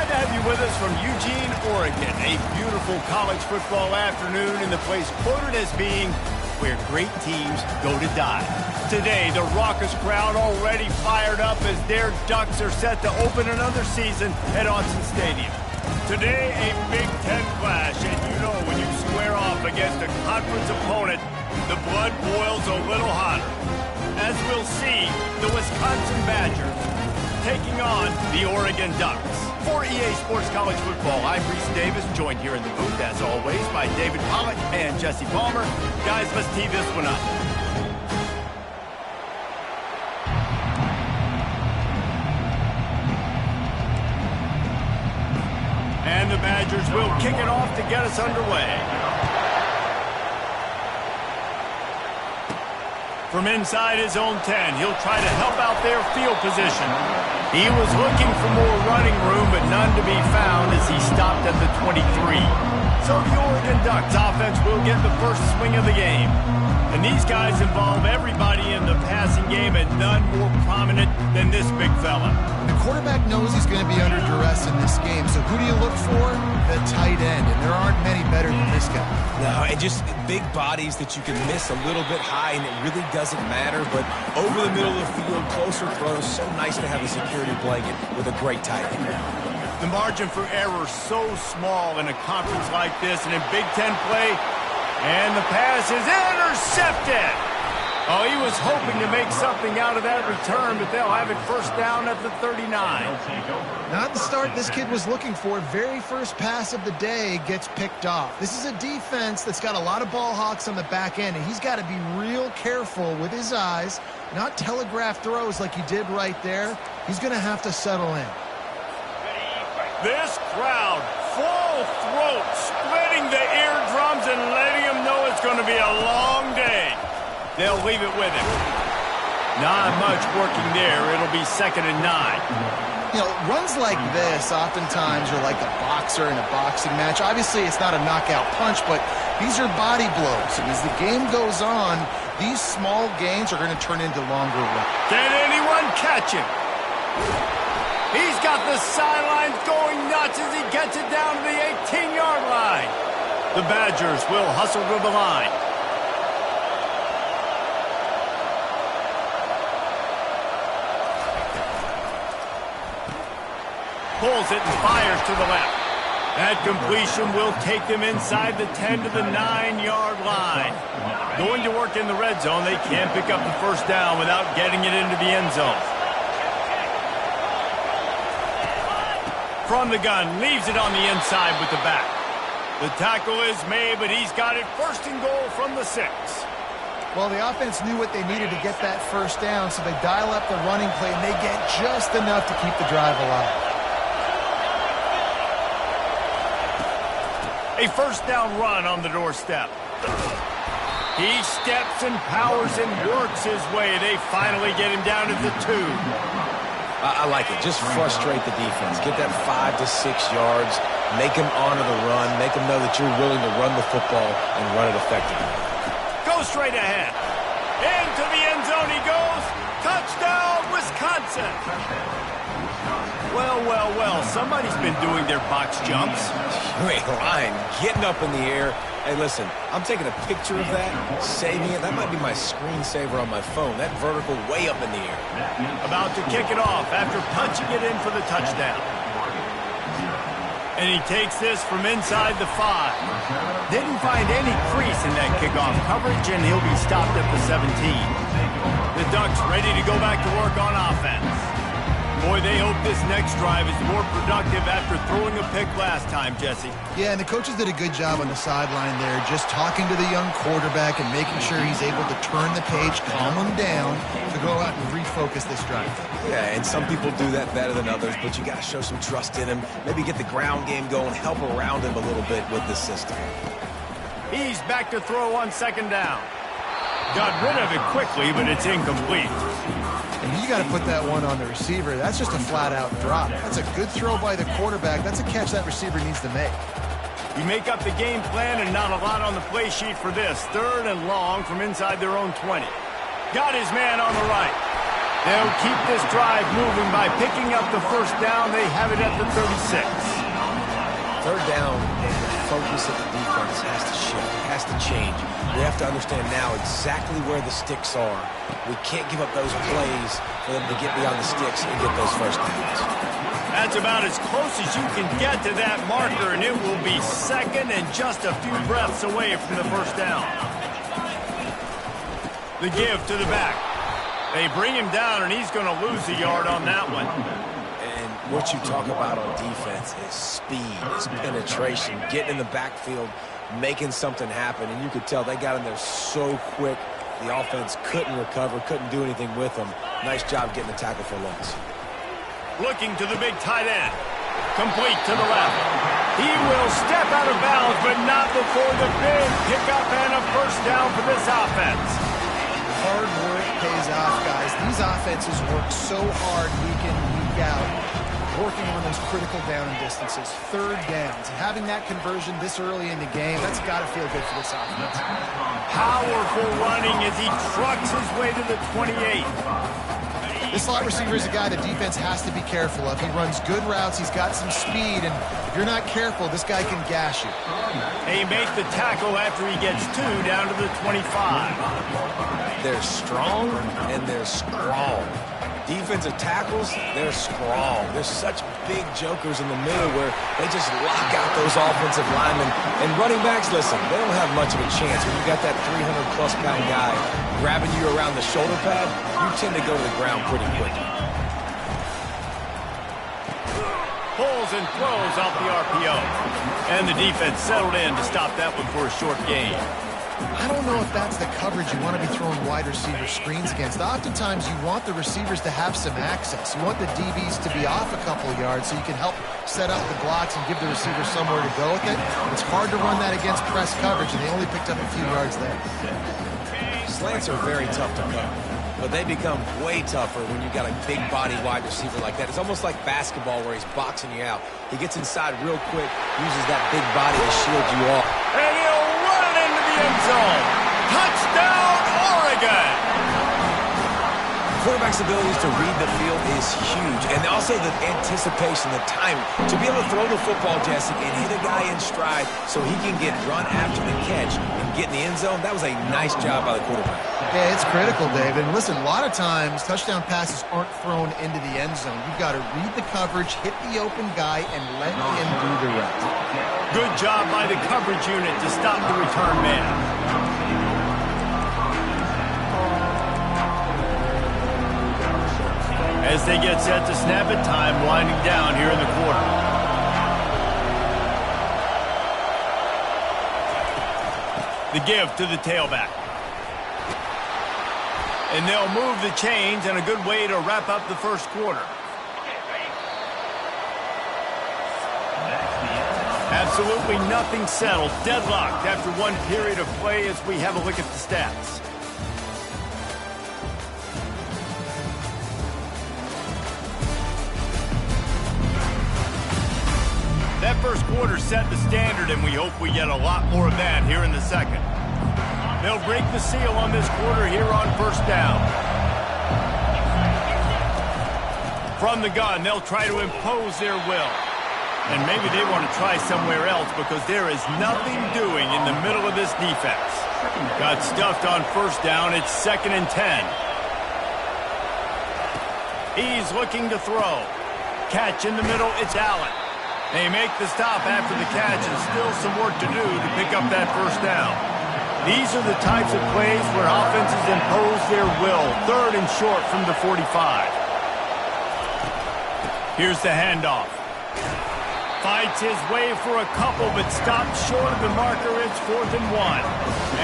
Glad to have you with us from Eugene, Oregon. A beautiful college football afternoon in the place quoted as being where great teams go to die. Today, the raucous crowd already fired up as their Ducks are set to open another season at Autzen Stadium. Today, a Big Ten clash, and you know when you square off against a conference opponent, the blood boils a little hotter. As we'll see, the Wisconsin Badgers taking on the Oregon Ducks. For EA Sports College Football, I'm Reese Davis, joined here in the booth, as always, by David Pollack and Jesse Palmer. Guys, let's tee this one up. And the Badgers will kick it off to get us underway. From inside his own 10, he'll try to help out their field position. He was looking for more running room, but none to be found as he stopped at the 23. So the Oregon Ducks offense will get the first swing of the game. And these guys involve everybody in the passing game, and none more prominent than this big fella. The quarterback knows he's going to be under duress in this game, so who do you look for? The tight end, and there aren't many better than this guy. No, and just big bodies that you can miss a little bit high, and it really doesn't matter, but over the middle of the field, closer throws, so nice to have a security blanket with a great tight end. The margin for error so small in a conference like this, and in Big Ten play, and the pass is intercepted. Oh, he was hoping to make something out of that return, but they'll have it first down at the 39. Not the start this kid was looking for. Very first pass of the day gets picked off. This is a defense that's got a lot of ball hawks on the back end, and he's got to be real careful with his eyes, not telegraph throws like he did right there. He's going to have to settle in. This crowd, full throat, splitting the eardrums and letting him know it's going to be a long day. They'll leave it with him. Not much working there. It'll be 2nd and 9. You know, runs like this oftentimes are like a boxer in a boxing match. Obviously, it's not a knockout punch, but these are body blows. And as the game goes on, these small gains are going to turn into longer runs. Can anyone catch him? He's got the sidelines going nuts as he gets it down to the 18-yard line. The Badgers will hustle to the line. Pulls it and fires to the left. That completion will take them inside the 10 to the 9-yard line. Going to work in the red zone, they can't pick up the first down without getting it into the end zone. From the gun, leaves it on the inside with the back. The tackle is made, but he's got it first and goal from the 6. Well, the offense knew what they needed to get that first down, so they dial up the running play, and they get just enough to keep the drive alive. A first down run on the doorstep. He steps and powers and works his way. They finally get him down at the 2. I like it. Just frustrate the defense. Get that 5 to 6 yards. Make them honor the run. Make them know that you're willing to run the football and run it effectively. Go straight ahead. Into the end zone he goes. Touchdown, Wisconsin. Well, well, well. Somebody's been doing their box jumps. You ain't lying. Getting up in the air. Hey, listen, I'm taking a picture of that, saving it. That might be my screensaver on my phone. That vertical way up in the air. About to kick it off after punching it in for the touchdown. And he takes this from inside the 5. Didn't find any crease in that kickoff coverage, and he'll be stopped at the 17. The Ducks ready to go back to work on offense. Boy, they hope this next drive is more productive after throwing a pick last time, Jesse. Yeah, and the coaches did a good job on the sideline there, just talking to the young quarterback and making sure he's able to turn the page, calm him down, to go out and refocus this drive. Yeah, and some people do that better than others, but you got to show some trust in him. Maybe get the ground game going, help around him a little bit with this system. He's back to throw on 2nd down. Got rid of it quickly, but it's incomplete. And you got to put that one on the receiver. That's just a flat-out drop. That's a good throw by the quarterback. That's a catch that receiver needs to make. You make up the game plan and not a lot on the play sheet for this. 3rd and long from inside their own 20. Got his man on the right. They'll keep this drive moving by picking up the first down. They have it at the 36. Third down, and the focus of the defense has to shift. It has to change. We have to understand now exactly where the sticks are. We can't give up those plays for them to get beyond the sticks and get those first downs. That's about as close as you can get to that marker, and it will be second and just a few breaths away from the first down. The give to the back. They bring him down, and he's going to lose a yard on that one. And what you talk about on defense is speed, is penetration, getting in the backfield, making something happen. And you could tell they got in there so quick, the offense couldn't recover, couldn't do anything with them. Nice job getting the tackle for loss. Looking to the big tight end. Complete to the left. He will step out of bounds, but not before the big pickup and a first down for this offense. Hard work pays off, guys. These offenses work so hard week in, week out, working on those critical down distances, third downs. Having that conversion this early in the game, that's got to feel good for this offense. Powerful running as he trucks his way to the 28. This slot receiver is a guy the defense has to be careful of. He runs good routes. He's got some speed, and if you're not careful, this guy can gash you. They make the tackle after he gets 2 down to the 25. They're strong and they're strong. Defensive tackles, they're strong. There's such big jokers in the middle where they just lock out those offensive linemen. And running backs, listen, they don't have much of a chance. When you got that 300-plus pound guy grabbing you around the shoulder pad, you tend to go to the ground pretty quickly. Pulls and throws off the RPO. And the defense settled in to stop that one for a short gain. I don't know if that's the coverage you want to be throwing wide receiver screens against. Oftentimes, you want the receivers to have some access. You want the DBs to be off a couple of yards so you can help set up the blocks and give the receiver somewhere to go with it. It's hard to run that against press coverage, and they only picked up a few yards there. Slants are very tough to cover, but they become way tougher when you got a big body wide receiver like that. It's almost like basketball where he's boxing you out. He gets inside real quick, uses that big body to shield you off. And he'll run it into the end zone. Touchdown, Oregon! Quarterback's abilities to read the field is huge, and also the anticipation, the timing. To be able to throw the football, Jesse, and hit a guy in stride so he can get run after the catch and get in the end zone, that was a nice job by the quarterback. Yeah, it's critical, David. And listen, a lot of times, touchdown passes aren't thrown into the end zone. You've got to read the coverage, hit the open guy, and let him do the rest. Good job by the coverage unit to stop the return man. As they get set to snap it, time winding down here in the quarter. The give to the tailback. And they'll move the chains, and a good way to wrap up the first quarter. Absolutely nothing settled. Deadlocked after one period of play as we have a look at the stats. That first quarter set the standard, and we hope we get a lot more of that here in the second. They'll break the seal on this quarter here on first down. From the gun, they'll try to impose their will. And maybe they want to try somewhere else because there is nothing doing in the middle of this defense. Got stuffed on first down. It's 2nd and 10. He's looking to throw. Catch in the middle. It's Allen. They make the stop after the catch, and still some work to do to pick up that first down. These are the types of plays where offenses impose their will. 3rd and short from the 45. Here's the handoff. Fights his way for a couple, but stopped short of the marker. It's 4th and 1.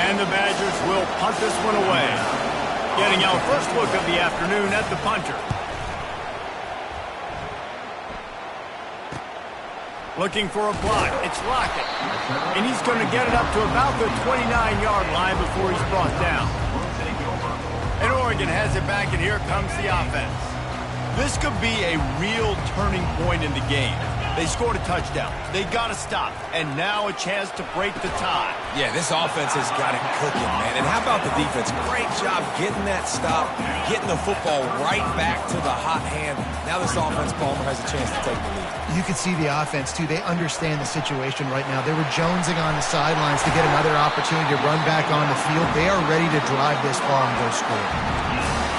And the Badgers will punt this one away. Getting our first look of the afternoon at the punter. Looking for a block. It's Lockett. And he's going to get it up to about the 29-yard line before he's brought down. And Oregon has it back, and here comes the offense. This could be a real turning point in the game. They scored a touchdown. They got to stop. And now a chance to break the tie. Yeah, this offense has got it cooking, man. And how about the defense? Great job getting that stop, getting the football right back to the hot hand. Now this offense, Palmer, has a chance to take the lead. You can see the offense, too. They understand the situation right now. They were jonesing on the sidelines to get another opportunity to run back on the field. They are ready to drive this ball and go score.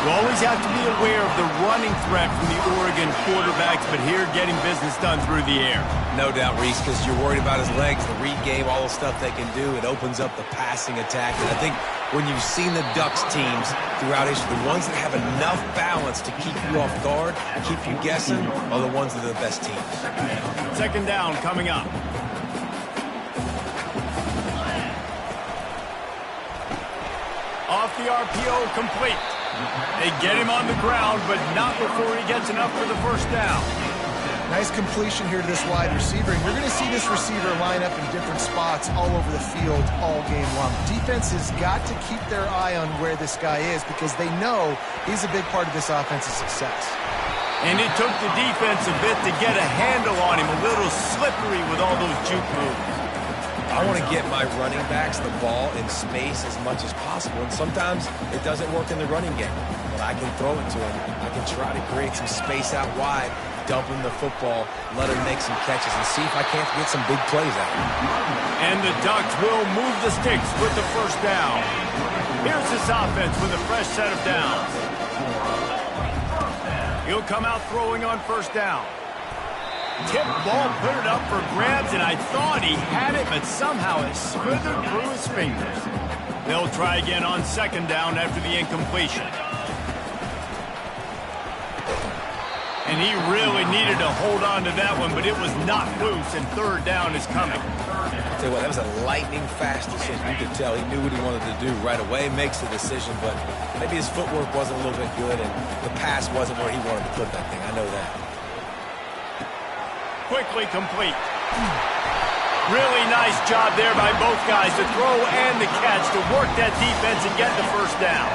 You always have to be aware of the running threat from the Oregon quarterbacks, but here getting business done through the air. No doubt, Reese, because you're worried about his legs, the read game, all the stuff they can do. It opens up the passing attack. And I think when you've seen the Ducks teams throughout history, the ones that have enough balance to keep you off guard, keep you guessing, are the ones that are the best teams. Second down coming up. Off the RPO, complete. They get him on the ground, but not before he gets enough for the first down. Nice completion here to this wide receiver. And you're going to see this receiver line up in different spots all over the field all game long. Defense has got to keep their eye on where this guy is because they know he's a big part of this offense's success. And it took the defense a bit to get a handle on him, a little slippery with all those juke moves. I want to get my running backs the ball in space as much as possible, and sometimes it doesn't work in the running game. But I can throw it to him. I can try to create some space out wide, dump him the football, let him make some catches, and see if I can't get some big plays out of him. And the Ducks will move the sticks with the first down. Here's this offense with a fresh set of downs. He'll come out throwing on first down. Tip ball, put it up for grabs, and I thought he had it, but somehow it slithered through his fingers. They'll try again on second down after the incompletion. And he really needed to hold on to that one, but it was not loose, and third down is coming. I'll tell you what, that was a lightning-fast decision. You could tell he knew what he wanted to do right away, makes the decision, but maybe his footwork wasn't a little bit good, and the pass wasn't where he wanted to put that thing. I know that. Quickly complete. Really nice job there by both guys to throw and the catch to work that defense and get the first down.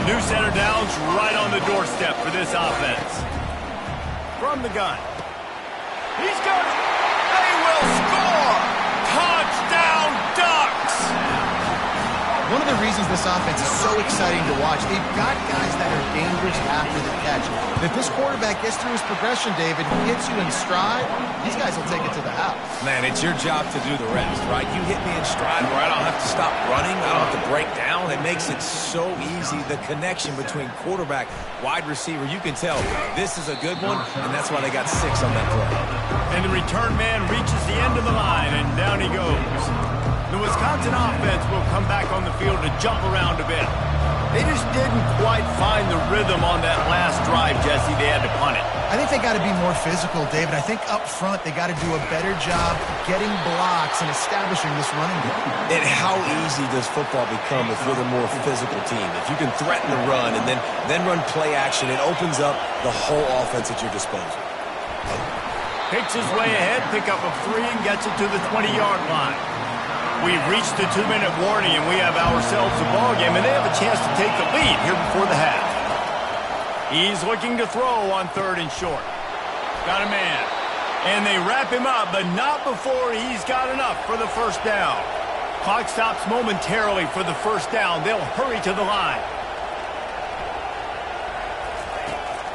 New set of downs right on the doorstep for this offense. From the gun. He's got it. They will score. Touchdown, Ducks. One of the reasons this offense is so exciting to watch, they've got guys that are dangerous after the catch. If this quarterback gets through his progression, David, hits you in stride, these guys will take it to the house. Man, it's your job to do the rest, right? You hit me in stride where I don't have to stop running, I don't have to break down. It makes it so easy, the connection between quarterback, wide receiver. You can tell this is a good one, and that's why they got 6 on that play. And the return man reaches the end of the line, and down he goes. The Wisconsin offense will come back on the field to jump around a bit. They just didn't quite find the rhythm on that last drive, Jesse. They had to punt it. I think they got to be more physical, David. I think up front they got to do a better job getting blocks and establishing this running game. And how easy does football become if you're the more physical team? If you can threaten the run and then run play action, it opens up the whole offense at your disposal. Picks his way ahead, pick up a 3 and gets it to the 20-yard line. We've reached the 2-minute warning, and we have ourselves a ball game, and they have a chance to take the lead here before the half. He's looking to throw on 3rd and short. Got a man. And they wrap him up, but not before he's got enough for the first down. Clock stops momentarily for the first down. They'll hurry to the line.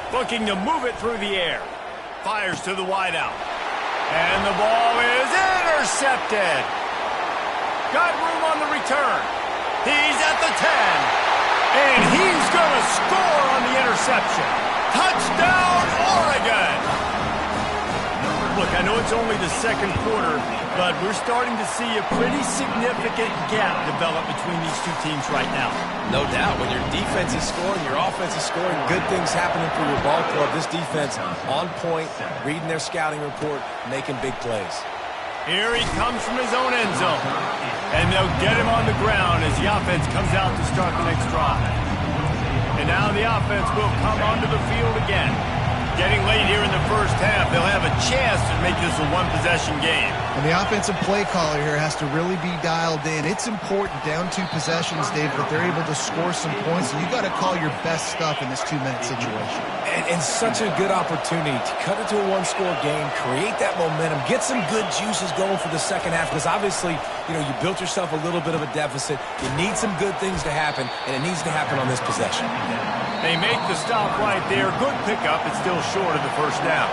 Looking to move it through the air. Fires to the wideout. And the ball is intercepted. Got room on the return. He's at the 10. And he's going to score on the interception. Touchdown, Oregon! Look, I know it's only the second quarter, but we're starting to see a pretty significant gap develop between these two teams right now. No doubt. When your defense is scoring, your offense is scoring, good things happening for your ball club. This defense on point, reading their scouting report, making big plays. Here he comes from his own end zone. And they'll get him on the ground as the offense comes out to start the next drive. And now the offense will come onto the field again. Getting late here in the first half, they'll have a chance to make this a one-possession game. And the offensive play caller here has to really be dialed in. It's important down 2 possessions, Dave, that they're able to score some points. And you got to call your best stuff in this 2-minute situation. And such a good opportunity to cut it to a one-score game, create that momentum, get some good juices going for the second half. Because obviously, you built yourself a little bit of a deficit. You need some good things to happen, and it needs to happen on this possession. They make the stop right there. Good pickup. It's still short of the first down.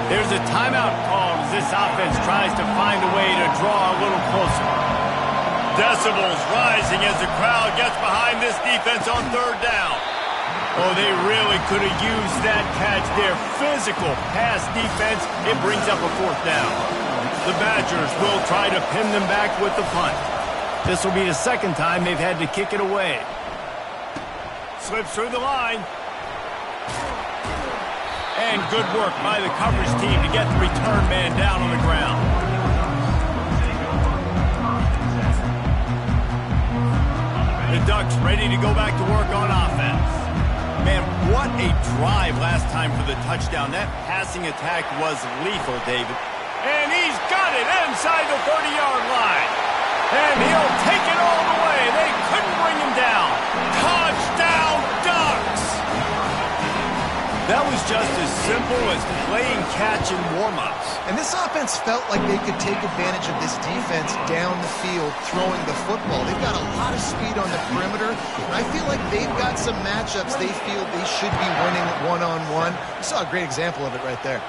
There's a timeout called as this offense tries to find a way to draw a little closer. Decibels rising as the crowd gets behind this defense on third down. Oh, they really could have used that catch there. Physical pass defense. It brings up a fourth down. The Badgers will try to pin them back with the punt. This will be the second time they've had to kick it away. Slips through the line. And good work by the coverage team to get the return man down on the ground. The Ducks ready to go back to work on offense. Man, what a drive last time for the touchdown. That passing attack was lethal, David. And he's got it inside the 30-yard line. And he'll take it all the way. They couldn't bring him down. Touchdown, Ducks! That was just as simple as playing catch in warm-ups. And this offense felt like they could take advantage of this defense down the field throwing the football. They've got a lot of speed on the perimeter, and I feel like they've got some matchups they feel they should be winning one-on-one. You saw a great example of it right there.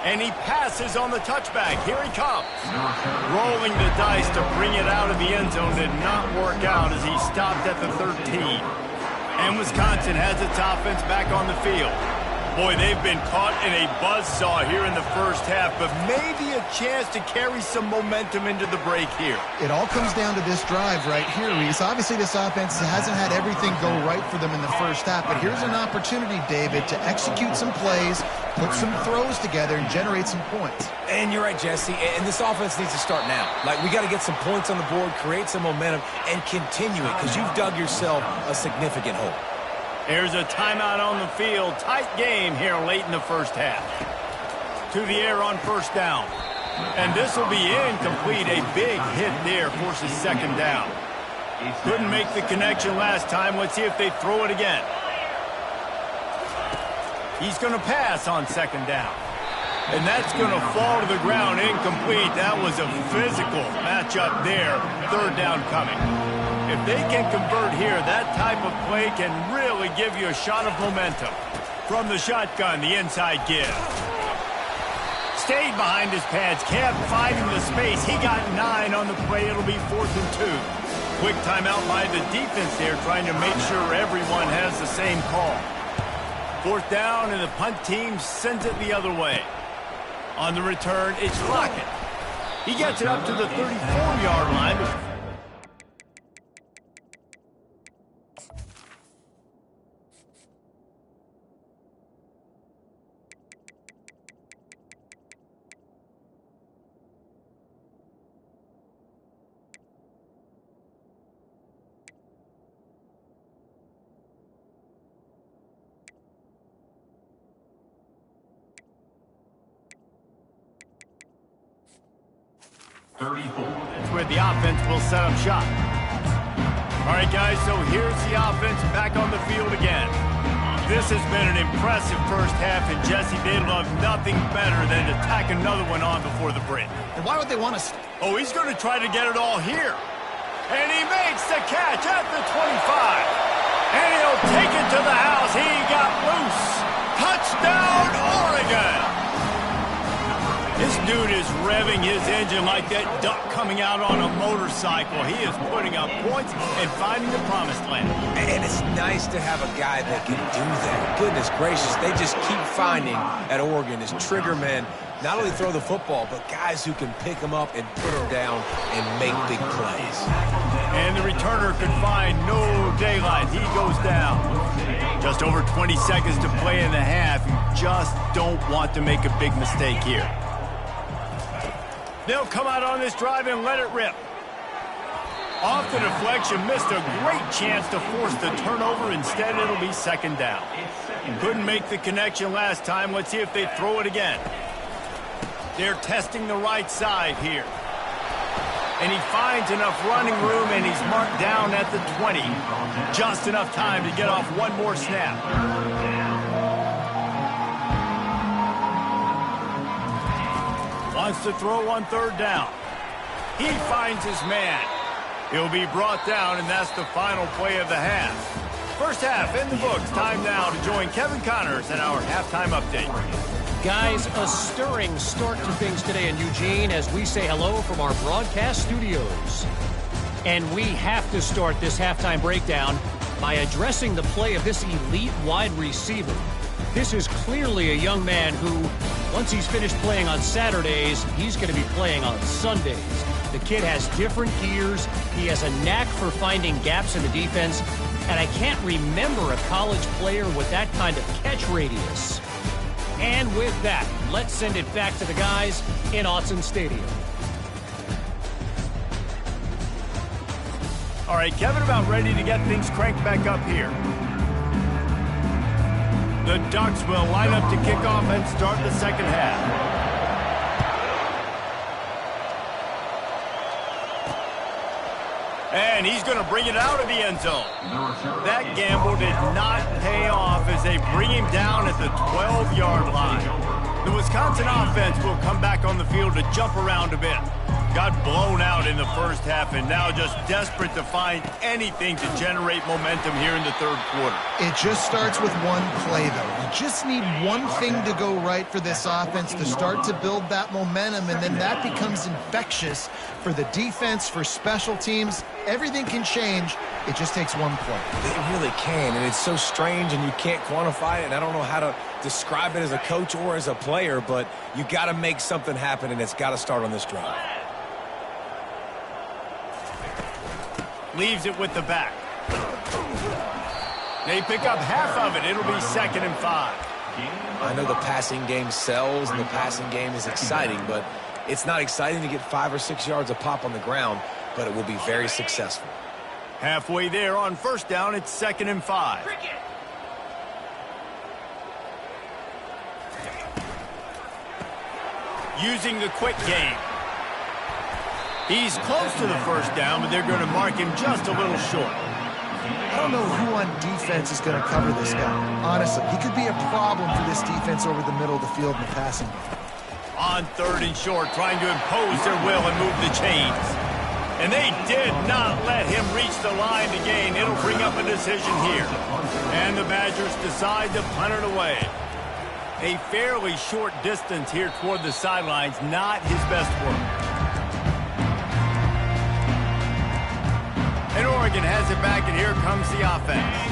And he passes on the touchback. Here he comes. Rolling the dice to bring it out of the end zone did not work out as he stopped at the 13. And Wisconsin has its offense back on the field. Boy, they've been caught in a buzzsaw here in the first half, but maybe a chance to carry some momentum into the break here. It all comes down to this drive right here, Reese. Obviously, this offense hasn't had everything go right for them in the first half, but here's an opportunity, David, to execute some plays, put some throws together, and generate some points. And you're right, Jesse, and this offense needs to start now. Like, we got to get some points on the board, create some momentum, and continue it, because you've dug yourself a significant hole. There's a timeout on the field. Tight game here late in the first half. To the air on first down. And this will be incomplete. A big hit there forces second down. Couldn't make the connection last time. Let's see if they throw it again. He's going to pass on second down. And that's going to fall to the ground incomplete. That was a physical matchup there. Third down coming. If they can convert here, that type of play can really give you a shot of momentum. From the shotgun, the inside give. Stayed behind his pads, kept finding the space. He got 9 on the play. It'll be 4th and 2. Quick timeout by the defense there, trying to make sure everyone has the same call. 4th down, and the punt team sends it the other way. On the return, it's Lockett. He gets it up to the 34-yard line. That's where the offense will set up shop. All right, guys, so here's the offense back on the field again. This has been an impressive first half, and Jesse, they'd love nothing better than to tack another one on before the break. And why would they want to... Oh, he's going to try to get it all here. And he makes the catch at the 25. And he'll take it to the house. He got loose. Touchdown, Oregon! This dude is revving his engine like that duck coming out on a motorcycle. He is putting up points and finding the promised land. And it's nice to have a guy that can do that. Goodness gracious, they just keep finding at Oregon as trigger men, not only throw the football, but guys who can pick them up and put them down and make big plays. And the returner could find no daylight. He goes down. Just over 20 seconds to play in the half. You just don't want to make a big mistake here. They'll come out on this drive and let it rip. Off the deflection, missed a great chance to force the turnover. Instead, it'll be second down. Couldn't make the connection last time. Let's see if they throw it again. They're testing the right side here. And he finds enough running room, and he's marked down at the 20. Just enough time to get off one more snap. Wants to throw on third down. He finds his man. He'll be brought down, and that's the final play of the half. First half in the books. Time now to join Kevin Connors in our halftime update. Guys, a stirring start to things today in Eugene as we say hello from our broadcast studios. And we have to start this halftime breakdown by addressing the play of this elite wide receiver. This is clearly a young man who, once he's finished playing on Saturdays, he's going to be playing on Sundays. The kid has different gears. He has a knack for finding gaps in the defense. And I can't remember a college player with that kind of catch radius. And with that, let's send it back to the guys in Autzen Stadium. All right, Kevin, about ready to get things cranked back up here. The Ducks will line up to kick off and start the second half. And he's going to bring it out of the end zone. That gamble did not pay off as they bring him down at the 12-yard line. The Wisconsin offense will come back on the field to jump around a bit. Got blown out in the first half and now just desperate to find anything to generate momentum here in the third quarter. It just starts with one play, though. You just need one thing to go right for this offense to start to build that momentum, and then that becomes infectious for the defense, for special teams. Everything can change. It just takes one play. It really can, and it's so strange, and you can't quantify it, and I don't know how to describe it as a coach or as a player, but you got to make something happen, and it's got to start on this drive. Leaves it with the back. They pick up half of it. It'll be 2nd and 5. I know the passing game sells and the passing game is exciting, but it's not exciting to get 5 or 6 yards a pop on the ground, but it will be very successful. Halfway there on first down, it's 2nd and 5. Using the quick game. He's close to the first down, but they're going to mark him just a little short. I don't know who on defense is going to cover this guy. Honestly, he could be a problem for this defense over the middle of the field in the passing game. On 3rd and short, trying to impose their will and move the chains. And they did not let him reach the line to gain. It'll bring up a decision here. And the Badgers decide to punt it away. A fairly short distance here toward the sidelines, not his best work. And Oregon has it back, and here comes the offense.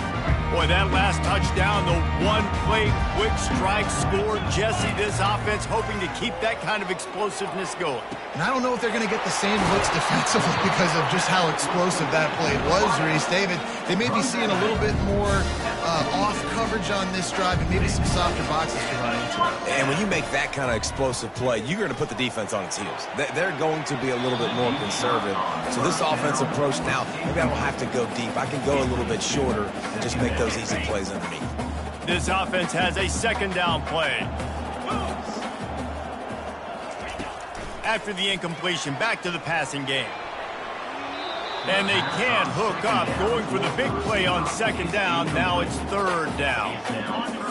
Boy, that last touchdown, the one-play quick strike score. Jesse, this offense hoping to keep that kind of explosiveness going. And I don't know if they're going to get the same looks defensively because of just how explosive that play was, Reese. David, they may be seeing a little bit more off coverage on this drive and maybe some softer boxes to run into. And when you make that kind of explosive play, you're going to put the defense on its heels. They're going to be a little bit more conservative. So this offensive approach now, maybe I don't have to go deep. I can go a little bit shorter and just make those easy plays underneath. This offense has a 2nd down play. After the incompletion, back to the passing game. And they can't hook up, going for the big play on 2nd down. Now it's 3rd down.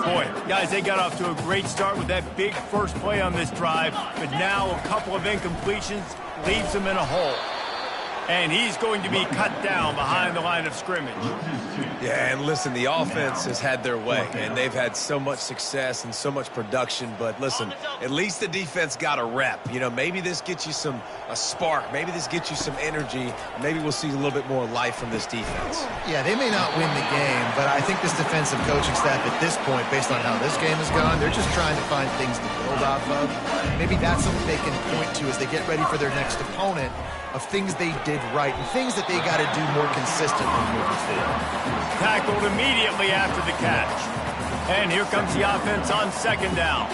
Boy, guys, they got off to a great start with that big first play on this drive, but now a couple of incompletions leaves them in a hole. And he's going to be cut down behind the line of scrimmage. Yeah, and listen, the offense has had their way, and they've had so much success and so much production. But listen, at least the defense got a rep. You know, maybe this gets you a spark. Maybe this gets you some energy. Maybe we'll see a little bit more life from this defense. Yeah, they may not win the game, but I think this defensive coaching staff at this point, based on how this game has gone, they're just trying to find things to build off of. Maybe that's something they can point to as they get ready for their next opponent, of things they did right and things that they got to do more consistently moving forward. Tackled immediately after the catch. And here comes the offense on 2nd down.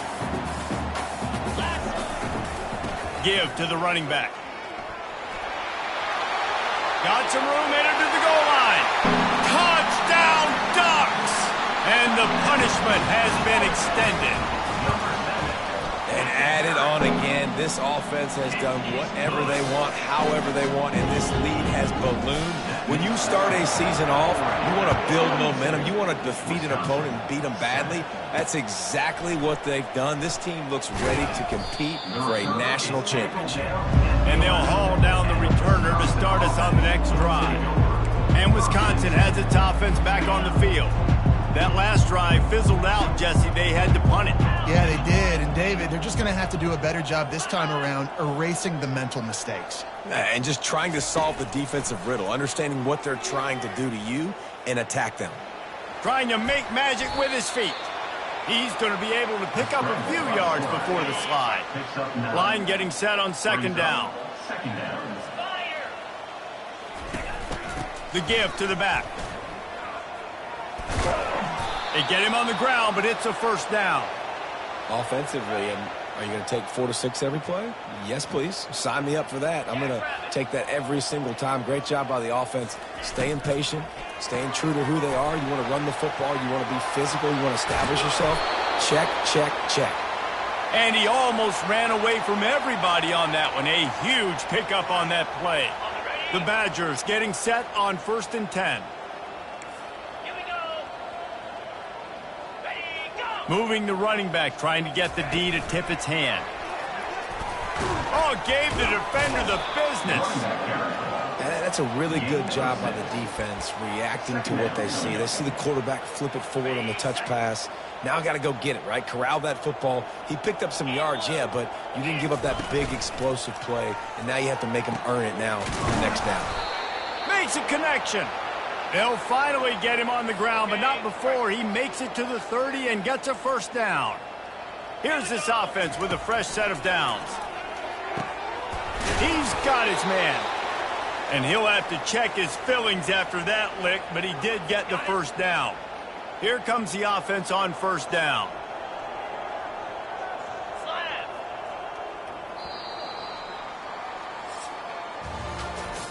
Give to the running back. Got some room, headed to the goal line. Touchdown, Ducks! And the punishment has been extended. And added on again, this offense has done whatever they want, however they want, and this lead has ballooned. When you start a season off, you want to build momentum. You want to defeat an opponent and beat them badly. That's exactly what they've done. This team looks ready to compete for a national championship. And they'll haul down the returner to start us on the next drive. And Wisconsin has its offense back on the field. That last drive fizzled out, Jesse. They had to punt it. Yeah, they did. And, David, they're just going to have to do a better job this time around erasing the mental mistakes. And just trying to solve the defensive riddle, understanding what they're trying to do to you and attack them. Trying to make magic with his feet. He's going to be able to pick up a few yards before the slide. Line getting set on second down. The give to the back. They get him on the ground, but it's a first down. Offensively, are you going to take 4 to 6 every play? Yes, please. Sign me up for that. I'm going to take that every single time. Great job by the offense. Staying patient, staying true to who they are. You want to run the football. You want to be physical. You want to establish yourself. Check, check, check. And he almost ran away from everybody on that one. A huge pickup on that play. The Badgers getting set on 1st and 10. Moving the running back, trying to get the D to tip its hand. Oh, gave the defender the business. That's a really good job by the defense, reacting to what they see. They see the quarterback flip it forward on the touch pass. Now I got to go get it, right? Corral that football. He picked up some yards, yeah, but you didn't give up that big explosive play, and now you have to make him earn it now on the next down. Makes a connection. They'll finally get him on the ground, but not before he makes it to the 30 and gets a first down. Here's this offense with a fresh set of downs. He's got his man. And he'll have to check his fillings after that lick, but he did get the first down. Here comes the offense on first down.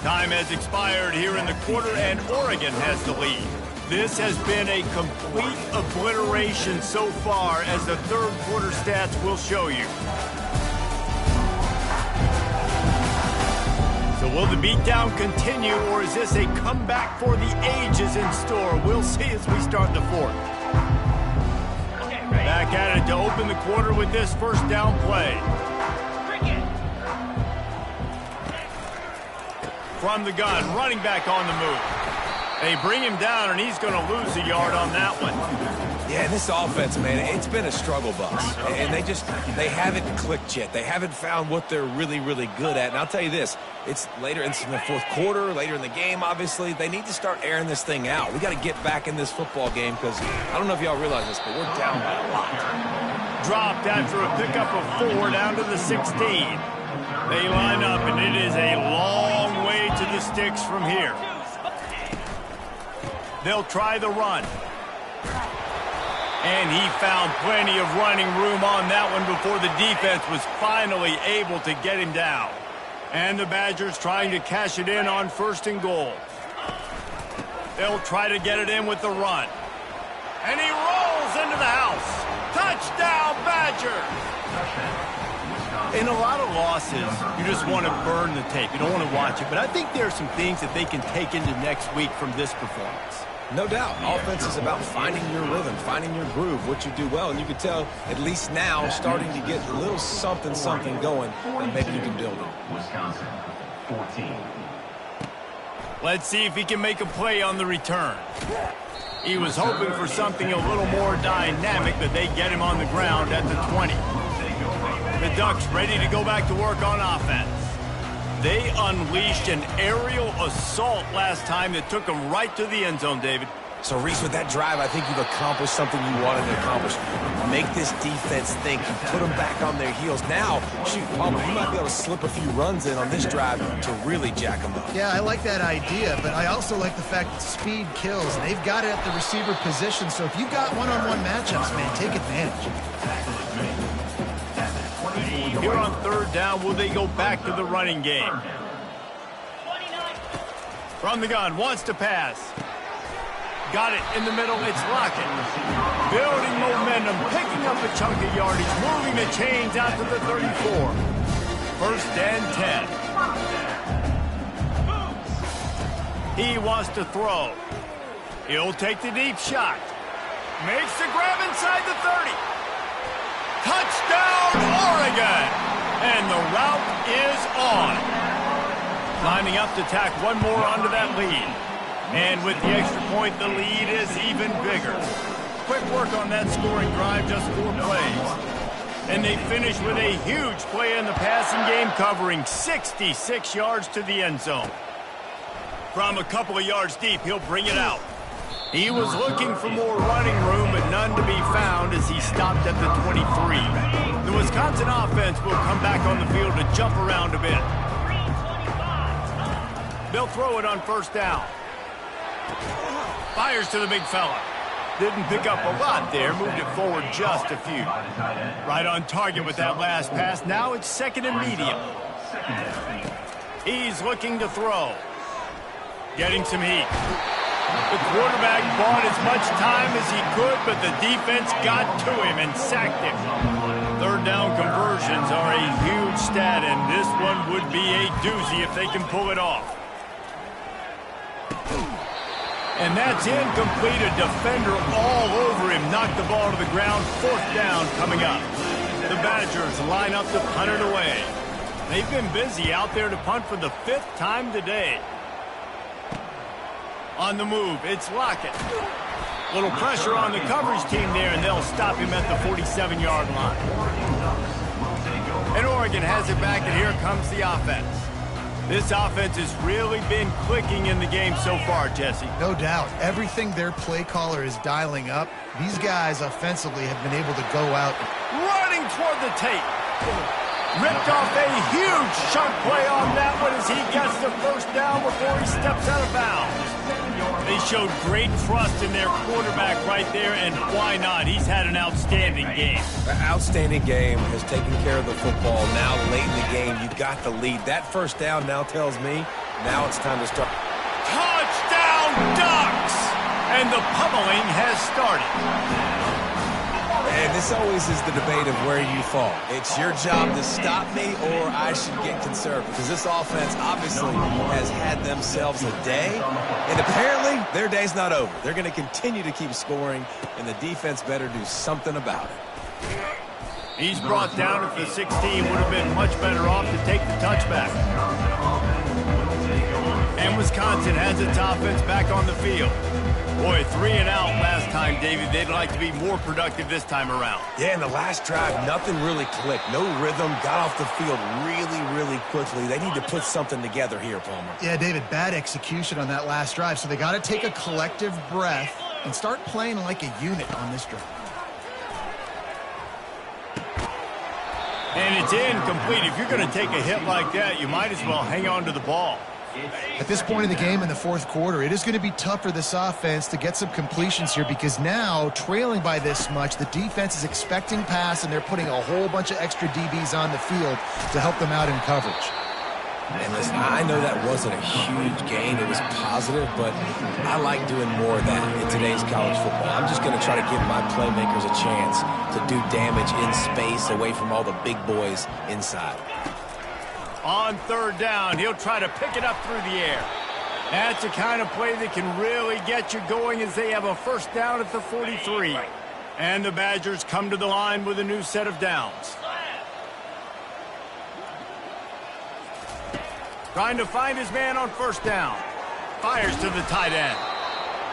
Time has expired here in the quarter, and Oregon has the lead. This has been a complete obliteration so far, as the third quarter stats will show you. So will the beatdown continue, or is this a comeback for the ages in store? We'll see as we start the fourth. Back at it to open the quarter with this first down play. From the gun, running back on the move. They bring him down, and he's going to lose a yard on that one. Yeah, this offense, man, it's been a struggle bus. And they haven't clicked yet. They haven't found what they're really, really good at. And I'll tell you this, it's later in the fourth quarter, later in the game, obviously. They need to start airing this thing out. We got to get back in this football game because I don't know if y'all realize this, but we're down by a lot. Dropped after a pickup of 4 down to the 16. They line up, and it is a long way to the sticks from here. They'll try the run. And he found plenty of running room on that one before the defense was finally able to get him down. And the Badgers trying to cash it in on 1st and goal. They'll try to get it in with the run. And he rolls into the house. Touchdown, Badgers! In a lot of losses, you just want to burn the tape. You don't want to watch it. But I think there are some things that they can take into next week from this performance. No doubt. Offense is about finding your rhythm, finding your groove, what you do well. And you can tell, at least now, starting to get a little something going, and maybe you can build it. Wisconsin, 14. Let's see if he can make a play on the return. He was hoping for something a little more dynamic, but they get him on the ground at the 20. The Ducks ready to go back to work on offense. They unleashed an aerial assault last time that took them right to the end zone, David. So, Reese, with that drive, I think you've accomplished something you wanted to accomplish. Make this defense think. You put them back on their heels. Now, shoot, Palmer, you might be able to slip a few runs in on this drive to really jack them up. Yeah, I like that idea, but I also like the fact that speed kills. They've got it at the receiver position, so if you've got one-on-one matchups, man, take advantage. Here on 3rd down, will they go back to the running game? From the gun, wants to pass. Got it in the middle, it's Lockett. Building momentum, picking up a chunk of yardage, moving the chains out to the 34. First and 10. He wants to throw. He'll take the deep shot. Makes the grab inside the 30. Touchdown, Oregon! And the route is on. Lining up to tack one more onto that lead. And with the extra point, the lead is even bigger. Quick work on that scoring drive, just 4 plays. And they finish with a huge play in the passing game, covering 66 yards to the end zone. From a couple of yards deep, he'll bring it out. He was looking for more running room, but none to be found as he stopped at the 23. The Wisconsin offense will come back on the field to jump around a bit. They'll throw it on first down. Fires to the big fella. Didn't pick up a lot there, moved it forward just a few. Right on target with that last pass. Now it's second and medium. He's looking to throw. Getting some heat. The quarterback bought as much time as he could, but the defense got to him and sacked him. Third down conversions are a huge stat, and this one would be a doozy if they can pull it off. And that's incomplete. A defender all over him. Knocked the ball to the ground. Fourth down coming up. The Badgers line up to punt it away. They've been busy out there to punt for the 5th time today. On the move, it's Lockett. Little pressure on the coverage team there, and they'll stop him at the 47-yard line. And Oregon has it back, and here comes the offense. This offense has really been clicking in the game so far, Jesse. No doubt. Everything their play caller is dialing up, these guys offensively have been able to go out. Running toward the tape. Ripped off a huge chunk play on that one as he gets the first down before he steps out of bounds. They showed great trust in their quarterback right there, and why not? He's had an outstanding game. An outstanding game, has taken care of the football. Now, late in the game, you got the lead. That first down now tells me now it's time to start. Touchdown, Ducks! And the pummeling has started. And this always is the debate of where you fall. It's your job to stop me, or I should get conservative. Because this offense obviously has had themselves a day. And apparently, their day's not over. They're going to continue to keep scoring, and the defense better do something about it. He's brought down at the 16. Would have been much better off to take the touchback. And Wisconsin has its offense back on the field. Boy, 3 and out last time, David. They'd like to be more productive this time around. Yeah, in the last drive, nothing really clicked. No rhythm, got off the field really quickly. They need to put something together here, Palmer. Yeah, David, bad execution on that last drive, so they got to take a collective breath and start playing like a unit on this drive. And it's incomplete. If you're going to take a hit like that, you might as well hang on to the ball. At this point in the game in the 4th quarter, it is going to be tough for this offense to get some completions here because now, trailing by this much, the defense is expecting pass, and they're putting a whole bunch of extra DBs on the field to help them out in coverage. And listen, I know that wasn't a huge gain. It was positive, but I like doing more of that in today's college football. I'm just going to try to give my playmakers a chance to do damage in space away from all the big boys inside. On third down, he'll try to pick it up through the air. That's the kind of play that can really get you going as they have a first down at the 43. And the Badgers come to the line with a new set of downs. Trying to find his man on first down. Fires to the tight end.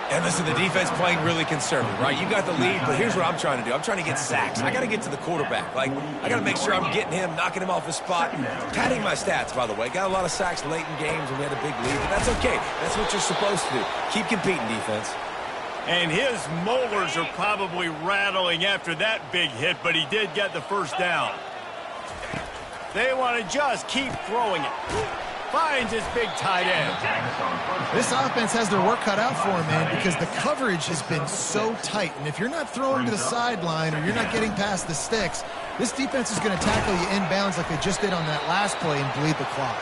And listen, the defense playing really conservative, right? You got the lead, but here's what I'm trying to do. I'm trying to get sacks. I got to get to the quarterback. Like, I got to make sure I'm getting him, knocking him off his spot. Padding my stats, by the way. Got a lot of sacks late in games when we had a big lead, but that's okay. That's what you're supposed to do. Keep competing, defense. And his molars are probably rattling after that big hit, but he did get the first down. They want to just keep throwing it. Finds his big tight end. This offense has their work cut out for them, man, because the coverage has been so tight. And if you're not throwing to the sideline or you're not getting past the sticks, this defense is going to tackle you inbounds like they just did on that last play and bleed the clock.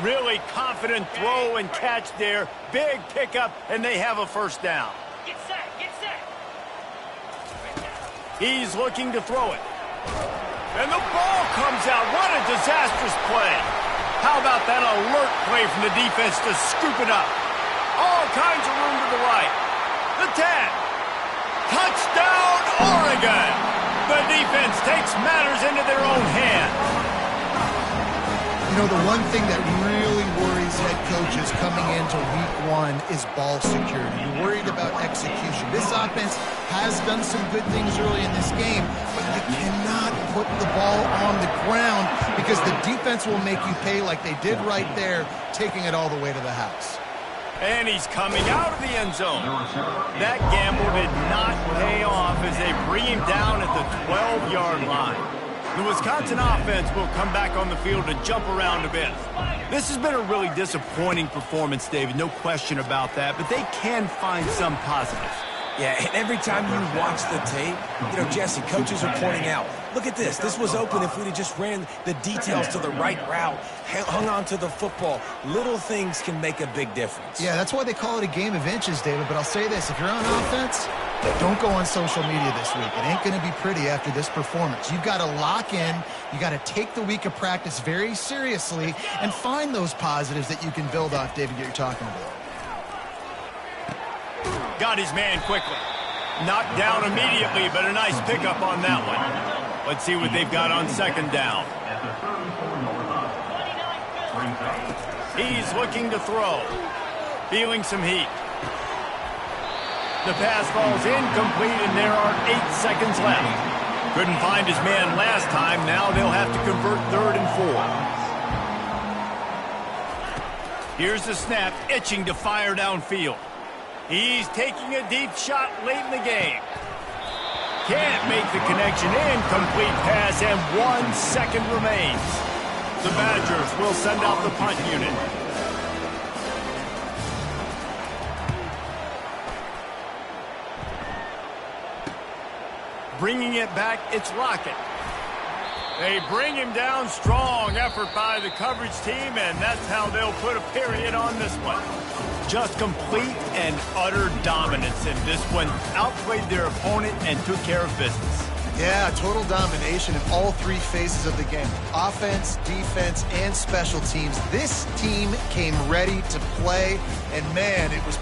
Really confident throw and catch there. Big pickup, and they have a first down. Get set, get set. He's looking to throw it. And the ball comes out. What a disastrous play. How about that alert play from the defense to scoop it up? All kinds of room to the right. The 10. Touchdown, Oregon. The defense takes matters into their own hands. You know, the one thing that really worries head coaches coming into week one is ball security. You're worried about execution. This offense has done some good things early in this game, but you cannot put the ball on the ground because the defense will make you pay like they did right there, taking it all the way to the house. And he's coming out of the end zone. That gamble did not pay off as they bring him down at the 12-yard line. The Wisconsin offense will come back on the field to jump around a bit. This has been a really disappointing performance, David, no question about that, but they can find some positives. Yeah, and every time you watch the tape, you know, Jesse, coaches are pointing out, look at this. This was open if we'd have just ran the details to the right route, hung on to the football. Little things can make a big difference. Yeah, that's why they call it a game of inches, David. But I'll say this, if you're on offense, don't go on social media this week. It ain't going to be pretty after this performance. You've got to lock in. You got to take the week of practice very seriously and find those positives that you can build off, David, that you're talking about. Got his man quickly. Knocked down immediately, but a nice pickup on that one. Let's see what they've got on second down. He's looking to throw. Feeling some heat. The pass falls incomplete, and there are 8 seconds left. Couldn't find his man last time. Now they'll have to convert 3rd and 4. Here's the snap, itching to fire downfield. He's taking a deep shot late in the game. Can't make the connection. Incomplete pass, and 1 second remains. The Badgers will send out the punt unit. Bringing it back, it's Lockett. They bring him down. Strong effort by the coverage team, and that's how they'll put a period on this one. Just complete and utter dominance in this one. Outplayed their opponent and took care of business. Yeah, total domination in all 3 phases of the game. Offense, defense, and special teams. This team came ready to play, and man, it was